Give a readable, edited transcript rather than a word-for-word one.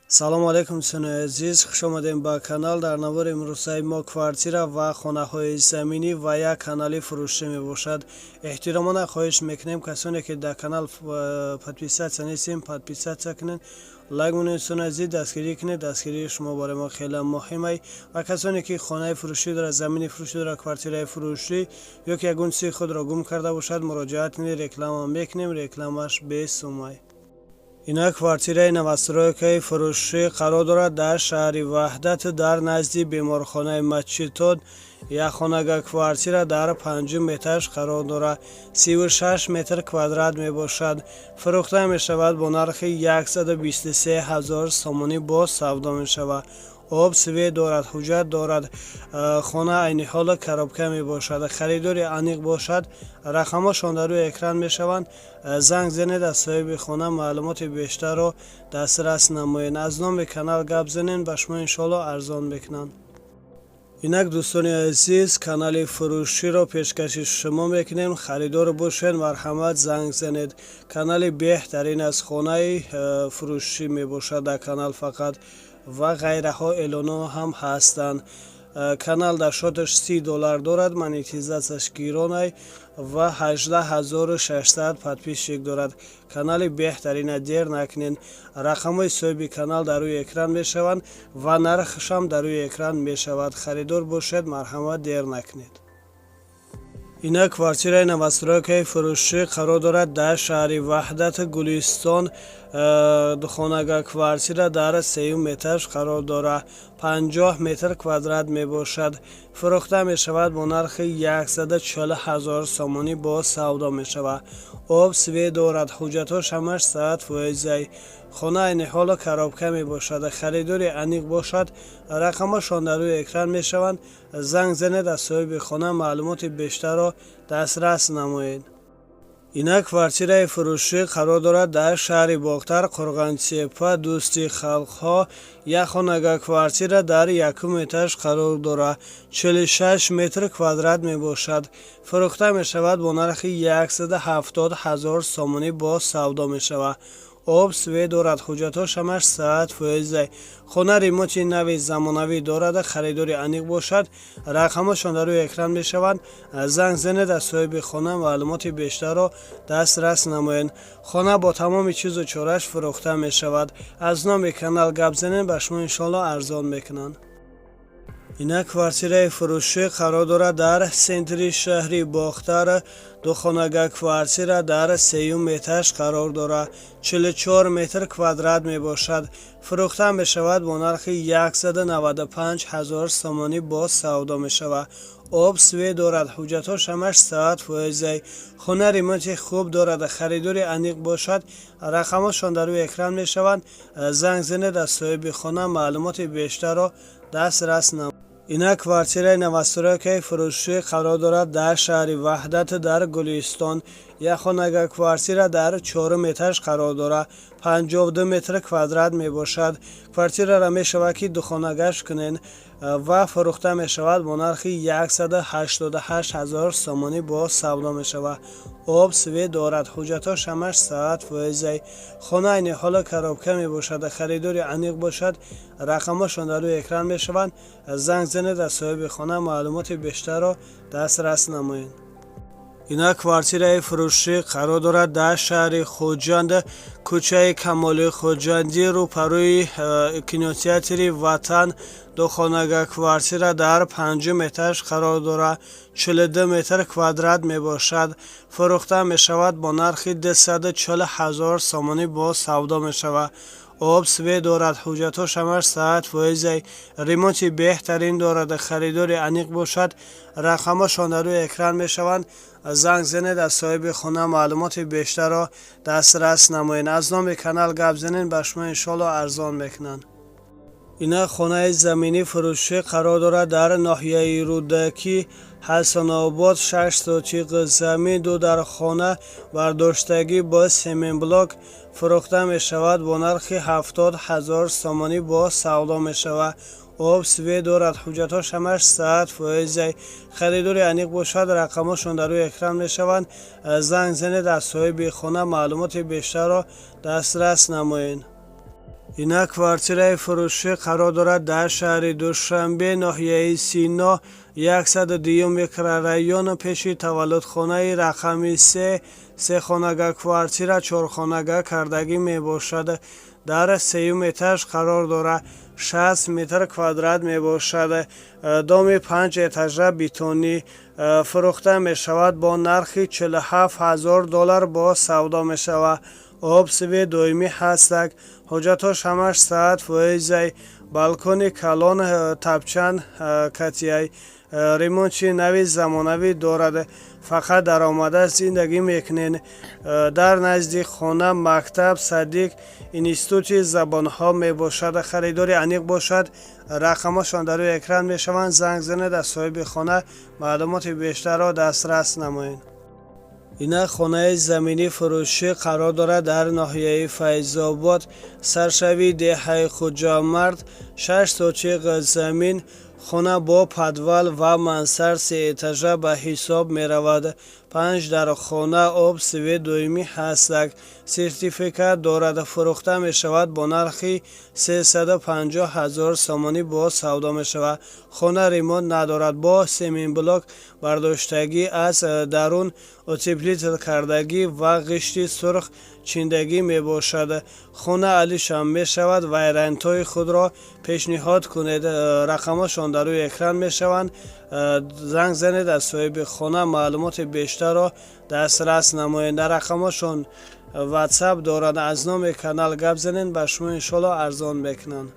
салому алейкум дӯстони азиз, хуш омадем ба канал. Дар навори имрӯзаи мо квартира ва хонаҳои заминӣ ва як канали фурӯшӣ мебошад. эҳтиромона хоҳиш мекунем касоне ки дар канал подписатсия нестем, подписатсия кунед, лайк монед. дӯстони азиз, дастгирӣ кунед, дастгирии шумо барои мо хеле муҳимай. Ва касоне ки хонаи фурӯшӣ дорад, замини фурӯшӣ дорад, квартираи фурӯшӣ ё ки ягон чизи худро гум карда бошад, муроҷиат кунед, реклама мекунем, рекламаш бесумай. Ина квартираи новостройкаи фурӯшӣ қарор дорад дар шаҳри Ваҳдат, дар назди беморхонаи Мачитод. Як хонага квартира дар 5 этаж қарор дорад, 36 метр квадрат мебошад. Фурӯхта мешавад бо нархи 123 000 сомонӣ бо савдо мешавад. об свет дорад, ҳуҷҷат дорад. хона айни ҳол коробка мебошад. харидори аниқ бошад. рақамҳошон дар рӯи экран мешаванд. занг занед, аз соҳиби хона маълумоти бештарро дастрас намоед. аз номи канал гап занед, ба шумо иншоалло арзон мекунанд. инак дӯстони азиз, канали фурӯширо пешкаши шумо мекунем. харидор бошед, марҳамат, занг занед. канали беҳтарин аз хонаи фурӯшӣ мебошад. дар канал фақат ва ғайраҳо эълоно ҳам ҳастанд. канал дар шоташ $30 дорад, монетизатсияш гиронай ва 18600 подписчик дорад. канали беҳтарина, дер накунед. рақамҳои соҳиби канал дар рӯи экран мешаванд ва нархашам дар рӯи экран мешавад. харидор бошед, марҳамат, дер накунед. ина квартираи новостройкаи фурӯшӣ қарор дорад дар шаҳри Ваҳдат, Гулистон. духонага квартира дар 3 этаж қарор дорад, 50 метр квадрат мебошад. фурӯхта мешавад бо нархи 140 000 сомонӣ бо савдо мешавад. об свет дорад, ҳуҷҷатҳош ҳамаш 100%. хона айни ҳол коробка мебошад. харидори аниқ бошад. рақамҳошон дар рӯи экран мешаванд. занг занед, аз соҳиби хона маълумоти бештарро дастрас намоед. ина квартираи фурӯшӣ қарор дорад дар шаҳри Боғтар, Қурғонтепа, дӯсти халқҳо. як хонага квартира дар 1 этаж қарор дорад, 46 метр квадрат мебошад. фурӯхта мешавад бо нархи 170 000 сомонӣ бо савдо мешавад. об свет дорад, ҳуҷҷатҳош ҳамаш 100%. хона ремонти нави замонавӣ дорад, харидори аниқ бошад. рақамҳошон дар рӯи экран мешаванд. занг занед, аз соҳиби хона маълумоти бештарро дастрас намоед. хона бо тамоми чизу чораш фурӯхта мешавад. аз номи канал гап занед, ба шумо иншоалло арзон мекунанд. ина квартираи фурӯшӣ қарор дорад дар сентри шаҳри Боғтар. духонага квартира дар 3 этаж қарор дорад, 44 метр квадрат мебошад. фурӯхта мешавад бо нархи 195 000 сомонӣ бо савдо мешавад. об свет дорад, ҳуҷҷатҳош ҳамаш 100%. хона ремонти хуб дорад, харидори аниқ бошад. рақамҳошон дар рӯи экран мешаванд. занг занед, аз соҳиби хона маълумоти бештарро дастрас намоед. ина квартираи новостройкаи фурӯшӣ қарор дорад дар шаҳри Ваҳдат, дар Гулистон. як хонага квартира дар 4 этаж қарор дорад, 52 метр квадрат мебошад. квартираро мешавад ки духонагаш кунед ва фурӯхта мешавад бо нархи 188 000 сомонӣ бо савдо мешавад. об свет дорад, ҳуҷҷатҳош ҳамаш 100%. хона айни ҳола коробка мебошад. харидори аниқ бошад. рақамҳошон дар рӯи экран мешаванд. занг занед, аз соҳиби хона маълумоти бештарро дастрас намоед. ина квартираи фурӯшӣ қарор дорад дар шаҳри Хуҷанд, кӯчаи Камоли Хуҷандӣ, рӯпарӯи кинотеатри Ватан. духонага квартира дар 5 этаж қарор дорад, 42 метр квадрат мебошад. фурӯхта мешавад бо нархи 240 000 сомонӣ бо савдо мешавад. об свет дорад, ҳуҷҷатҳош ҳамаш 100%. ремонти беҳтарин дорад, харидори аниқ бошад. рақамҳошон дар рӯи экран мешаванд. занг занед, аз соҳиби хона маълумоти бештарро дастрас намоед. аз номи канал гап занед, ба шумо иншоалло арзон мекунанд. ина хонаи заминӣ фурӯшӣ қарор дорад дар ноҳияи Рӯдакӣ, ҳасанобод. 6 сотиқ замин, 2 дар хона бардоштагӣ бо семенблок. фурӯхта мешавад бо нархи 70 000 сомонӣ бо савдо мешавад. об свет дорад, ҳуҷҷатҳош ҳамаш 100%. харидори аниқ бошад. рақамҳошон дар рӯи экран мешаванд. занг занед, аз соҳиби хона маълумоти бештарро дастрас намоед. ина квартираи фурӯшӣ қарор дорад дар шаҳри Душанбе, ноҳияи Сино, 102 микрорайон, пеши таваллудхонаи рақами 3, сехонага квартира 4хонага кардагӣ мебошад. дар сеюм этаж қарор дорад. 60 метр квадрат мебошад. доми 5 этажа бетонӣ фурӯхта мешавад. бо нархи $47,000 бо савдо мешавад. об сви доимӣ ҳастак. ҳоҷатош ҳамаш 100%. балкони калон, тапчан катияй. ремонти нави замонавӣ дорад. фақат даромада зиндагӣ мекунед. дар назди хона мактаб, садик, институти забонҳо мебошад. харидори аниқ бошад. рақамашон дар рӯи экран мешаванд. занг занед аз соҳиби хона маълумоти бештарро дастрас намоед. ина хонаи заминӣ фурӯшӣ қарор дорад дар ноҳияи Файзобод, саршавии деҳаи Хуҷамард. 6 сотиқ замин, хона бо подвал ва мансар 3 этажа ба ҳисоб меравад. 5 дар хона об сви доимӣ ҳастак. сертификат дорад. фурӯхта мешавад. бо нархи $350,000 сомонӣ бо савдо мешавад. хона ремонт надорад. бо семинблок бардоштагӣ, аз дарун утеплитл кардагӣ ва ғишти сурх чиндагӣ мебошад. хона алишам мешавад. вайрантҳои худро пешниҳод кунед. рақамашон дар рӯи экран мешаванд. занг занед аз соҳиби хона маълумоти бештарро дастрас намоед. дар рақамашон ватсап дорад. аз номи канал гап занед, ба шумо иншоалло арзон мекунанд.